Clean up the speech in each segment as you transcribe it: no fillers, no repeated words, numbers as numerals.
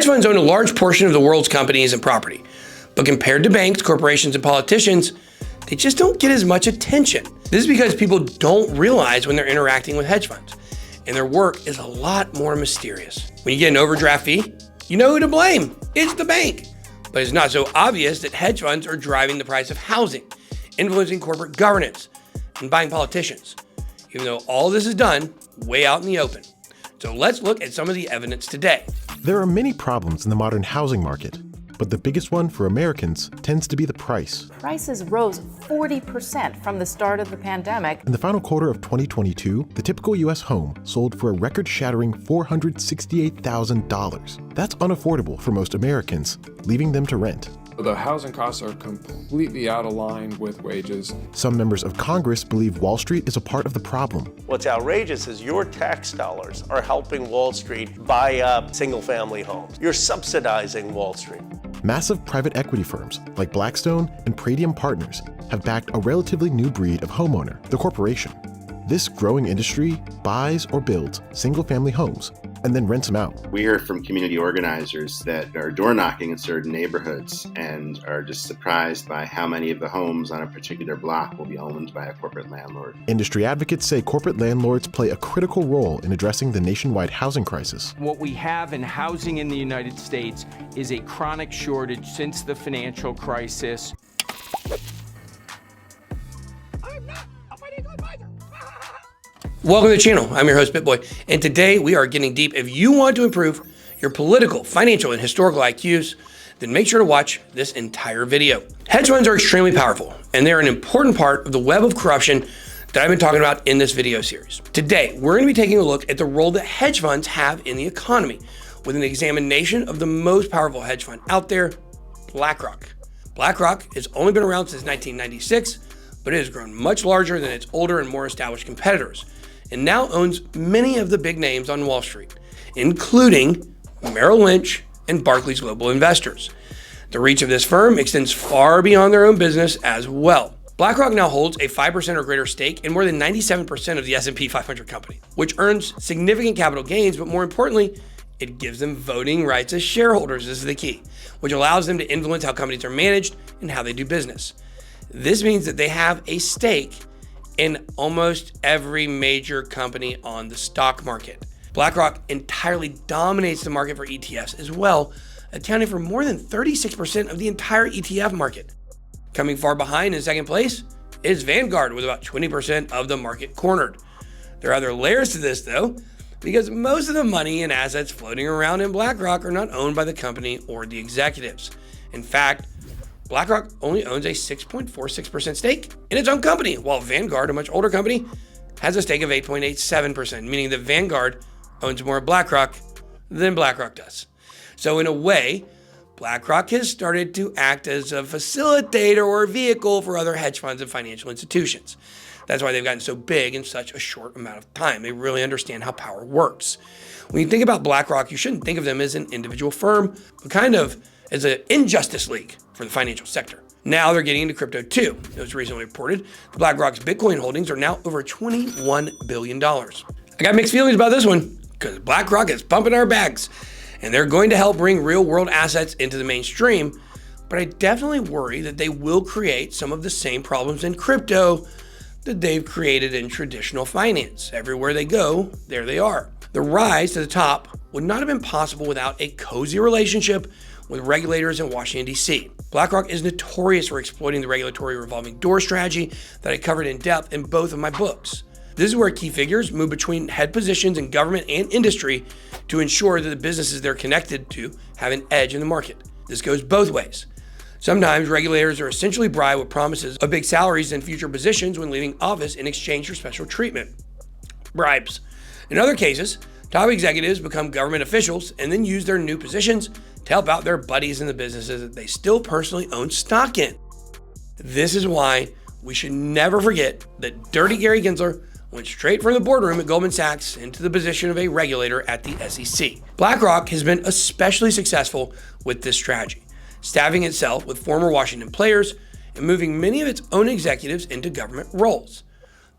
Hedge funds own a large portion of the world's companies and property, but compared to banks, corporations, and politicians, they just don't get as much attention. This is because people don't realize when they're interacting with hedge funds, and their work is a lot more mysterious. When you get an overdraft fee, you know who to blame. It's the bank. But it's not so obvious that hedge funds are driving the price of housing, influencing corporate governance, and buying politicians, even though all this is done way out in the open. So let's look at some of the evidence today. There are many problems in the modern housing market, but the biggest one for Americans tends to be the price. Prices rose 40% from the start of the pandemic. In the final quarter of 2022, the typical U.S. home sold for a record-shattering $468,000. That's unaffordable for most Americans, leaving them to rent. The housing costs are completely out of line with wages. Some members of Congress believe Wall Street is a part of the problem. What's outrageous is your tax dollars are helping Wall Street buy up single-family homes. You're subsidizing Wall Street. Massive private equity firms like Blackstone and Pradium Partners have backed a relatively new breed of homeowner, the corporation. This growing industry buys or builds single-family homes and then rents them out. We hear from community organizers that are door knocking in certain neighborhoods and are just surprised by how many of the homes on a particular block will be owned by a corporate landlord. Industry advocates say corporate landlords play a critical role in addressing the nationwide housing crisis. What we have in housing in the United States is a chronic shortage since the financial crisis. Welcome to the channel. I'm your host, BitBoy, and today we are getting deep. If you want to improve your political, financial, and historical IQs, then make sure to watch this entire video. Hedge funds are extremely powerful, and they're an important part of the web of corruption that I've been talking about in this video series. Today, we're going to be taking a look at the role that hedge funds have in the economy with an examination of the most powerful hedge fund out there, BlackRock. BlackRock has only been around since 1996, but it has grown much larger than its older and more established competitors, and now owns many of the big names on Wall Street, including Merrill Lynch and Barclays Global Investors. The reach of this firm extends far beyond their own business as well. BlackRock now holds a 5% or greater stake in more than 97% of the S&P 500 company, which earns significant capital gains, but more importantly, it gives them voting rights as shareholders. This is the key, which allows them to influence how companies are managed and how they do business. This means that they have a stake in almost every major company on the stock market. BlackRock entirely dominates the market for ETFs as well, accounting for more than 36% of the entire ETF market. Coming far behind in second place is Vanguard with about 20% of the market cornered. There are other layers to this though, because most of the money and assets floating around in BlackRock are not owned by the company or the executives. In fact, BlackRock only owns a 6.46% stake in its own company, while Vanguard, a much older company, has a stake of 8.87%, meaning that Vanguard owns more of BlackRock than BlackRock does. So in a way, BlackRock has started to act as a facilitator or vehicle for other hedge funds and financial institutions. That's why they've gotten so big in such a short amount of time. They really understand how power works. When you think about BlackRock, you shouldn't think of them as an individual firm, but kind of as an injustice league for the financial sector. Now they're getting into crypto too. It was recently reported that BlackRock's Bitcoin holdings are now over $21 billion. I got mixed feelings about this one because BlackRock is pumping our bags and they're going to help bring real world assets into the mainstream, but I definitely worry that they will create some of the same problems in crypto that they've created in traditional finance. Everywhere they go, there they are. The rise to the top would not have been possible without a cozy relationship with regulators in Washington, D.C. BlackRock is notorious for exploiting the regulatory revolving door strategy that I covered in depth in both of my books. This is where key figures move between head positions in government and industry to ensure that the businesses they're connected to have an edge in the market. This goes both ways. Sometimes regulators are essentially bribed with promises of big salaries and future positions when leaving office in exchange for special treatment. Bribes. In other cases, top executives become government officials and then use their new positions to help out their buddies in the businesses that they still personally own stock in. This is why we should never forget that Dirty Gary Gensler went straight from the boardroom at Goldman Sachs into the position of a regulator at the SEC. BlackRock has been especially successful with this strategy, staffing itself with former Washington players and moving many of its own executives into government roles.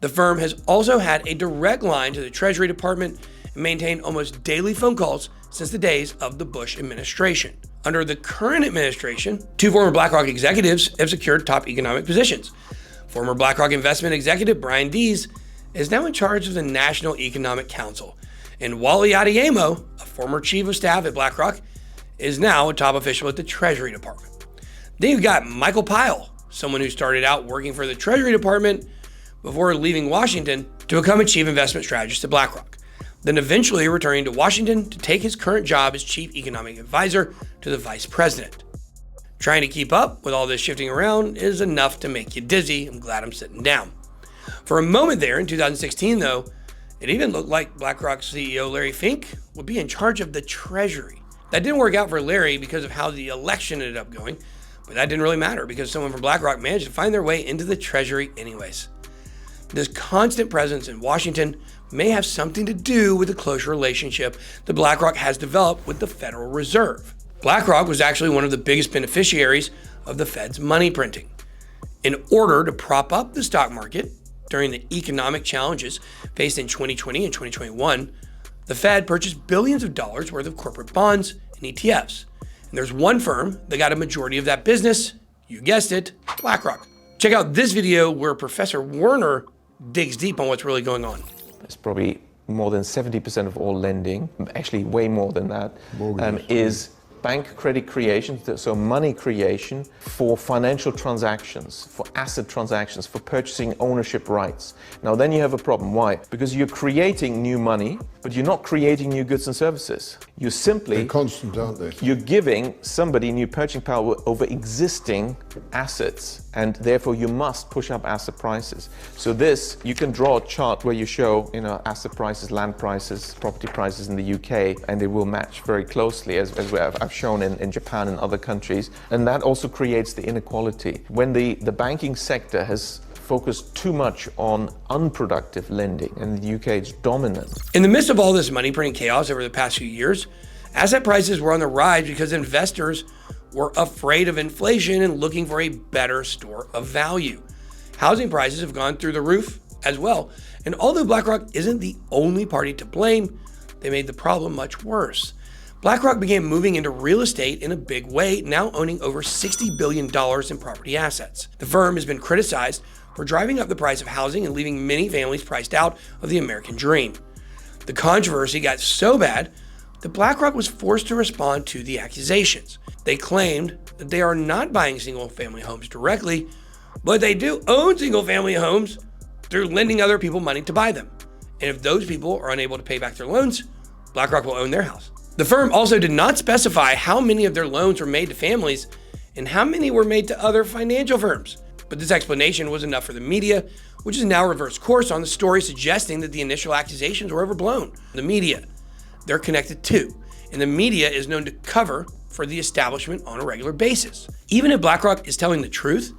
The firm has also had a direct line to the Treasury Department and maintained almost daily phone calls since the days of the Bush administration. Under the current administration, 2 former BlackRock executives have secured top economic positions. Former BlackRock investment executive Brian Dees is now in charge of the National Economic Council, and Wally Adeyemo, a former chief of staff at BlackRock, is now a top official at the Treasury Department. Then you've got Michael Palau, someone who started out working for the Treasury Department before leaving Washington to become a chief investment strategist at BlackRock, then eventually returning to Washington to take his current job as chief economic advisor to the vice president. Trying to keep up with all this shifting around is enough to make you dizzy. I'm glad I'm sitting down. For a moment there in 2016, though, it even looked like BlackRock's CEO Larry Fink would be in charge of the Treasury. That didn't work out for Larry because of how the election ended up going, but that didn't really matter because someone from BlackRock managed to find their way into the Treasury anyways. This constant presence in Washington may have something to do with the close relationship that BlackRock has developed with the Federal Reserve. BlackRock was actually one of the biggest beneficiaries of the Fed's money printing. In order to prop up the stock market during the economic challenges faced in 2020 and 2021, the Fed purchased billions of dollars worth of corporate bonds and ETFs. And there's one firm that got a majority of that business, you guessed it, BlackRock. Check out this video where Professor Werner digs deep on what's really going on. It's probably more than 70% of all lending, actually way more than that, is bank credit creation, so money creation for financial transactions, for asset transactions, for purchasing ownership rights. Now then you have a problem. Why? Because you're creating new money, but you're not creating new goods and services. You're simply... They're constant, aren't they? You're giving somebody new purchasing power over existing assets, and therefore you must push up asset prices. So this, you can draw a chart where you show, asset prices, land prices, property prices in the UK, and they will match very closely as I've shown in Japan and other countries. And that also creates the inequality. When the banking sector has focused too much on unproductive lending, and the UK is dominant. In the midst of all this money printing chaos over the past few years, asset prices were on the rise because investors were afraid of inflation and looking for a better store of value. Housing prices have gone through the roof as well, and although BlackRock isn't the only party to blame, they made the problem much worse. BlackRock began moving into real estate in a big way, now owning over $60 billion in property assets. The firm has been criticized for driving up the price of housing and leaving many families priced out of the American dream. The controversy got so bad that BlackRock was forced to respond to the accusations. They claimed that they are not buying single-family homes directly, but they do own single-family homes through lending other people money to buy them. And if those people are unable to pay back their loans, BlackRock will own their house. The firm also did not specify how many of their loans were made to families and how many were made to other financial firms. But this explanation was enough for the media, which has now reversed course on the story suggesting that the initial accusations were overblown. The media, they're connected too, and the media is known to cover for the establishment on a regular basis. Even if BlackRock is telling the truth,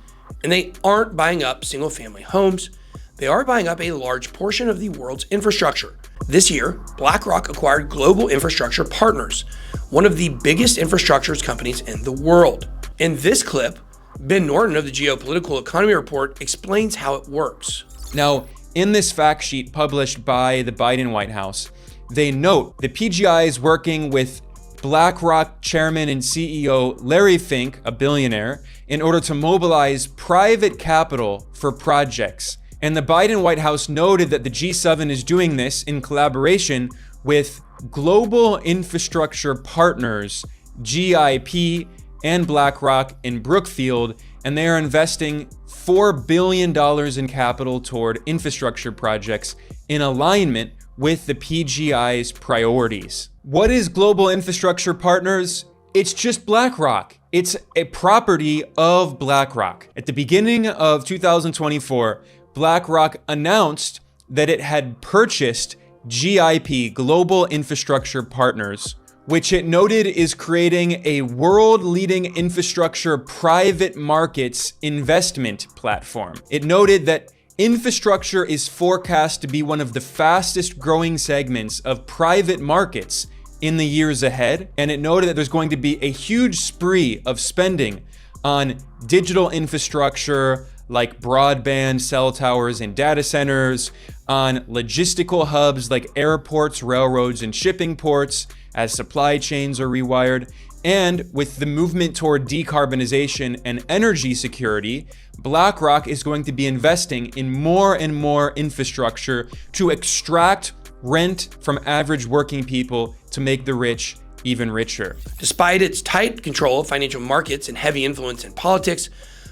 and they aren't buying up single-family homes, they are buying up a large portion of the world's infrastructure. This year, BlackRock acquired Global Infrastructure Partners, one of the biggest infrastructure companies in the world. In this clip, Ben Norton of the Geopolitical Economy Report explains how it works. Now, in this fact sheet published by the Biden White House, they note the PGI is working with BlackRock chairman and CEO Larry Fink, a billionaire, in order to mobilize private capital for projects. And the Biden White House noted that the G7 is doing this in collaboration with Global Infrastructure Partners, GIP, and BlackRock in Brookfield, and they are investing $4 billion in capital toward infrastructure projects in alignment with the PGI's priorities. What is Global Infrastructure Partners? It's just BlackRock. It's a property of BlackRock. At the beginning of 2024, BlackRock announced that it had purchased GIP, Global Infrastructure Partners, which it noted is creating a world-leading infrastructure private markets investment platform. It noted that infrastructure is forecast to be one of the fastest growing segments of private markets in the years ahead, and it noted that there's going to be a huge spree of spending on digital infrastructure like broadband, cell towers, and data centers, on logistical hubs like airports, railroads, and shipping ports, as supply chains are rewired. And with the movement toward decarbonization and energy security, BlackRock is going to be investing in more and more infrastructure to extract rent from average working people to make the rich even richer. Despite its tight control of financial markets and heavy influence in politics,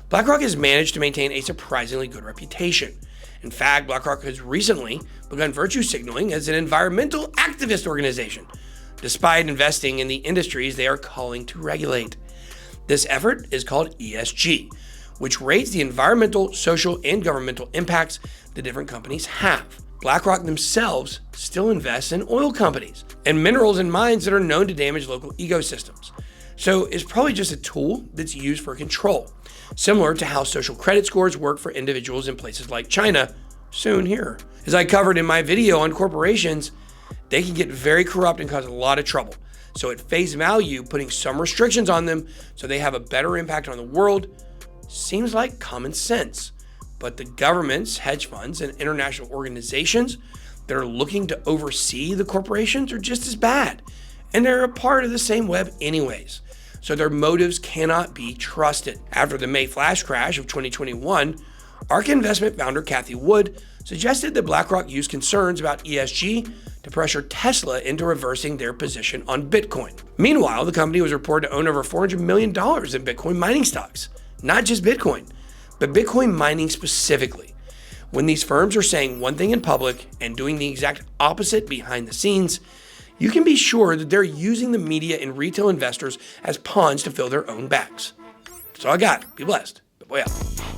BlackRock has managed to maintain a surprisingly good reputation. In fact, BlackRock has recently begun virtue signaling as an environmental activist organization, despite investing in the industries they are calling to regulate. This effort is called ESG, which rates the environmental, social, and governmental impacts the different companies have. BlackRock themselves still invests in oil companies and minerals and mines that are known to damage local ecosystems. So it's probably just a tool that's used for control, similar to how social credit scores work for individuals in places like China, soon here. As I covered in my video on corporations, they can get very corrupt and cause a lot of trouble. So at face value, putting some restrictions on them so they have a better impact on the world seems like common sense. But the governments, hedge funds, and international organizations that are looking to oversee the corporations are just as bad. And they're a part of the same web anyways. So their motives cannot be trusted. After the May flash crash of 2021, ARK investment founder Cathie Wood suggested that BlackRock used concerns about ESG to pressure Tesla into reversing their position on Bitcoin. Meanwhile, the company was reported to own over $400 million in Bitcoin mining stocks. Not just Bitcoin, but Bitcoin mining specifically. When these firms are saying one thing in public and doing the exact opposite behind the scenes, you can be sure that they're using the media and retail investors as pawns to fill their own bags. That's all I got. Be blessed. BitBoy out.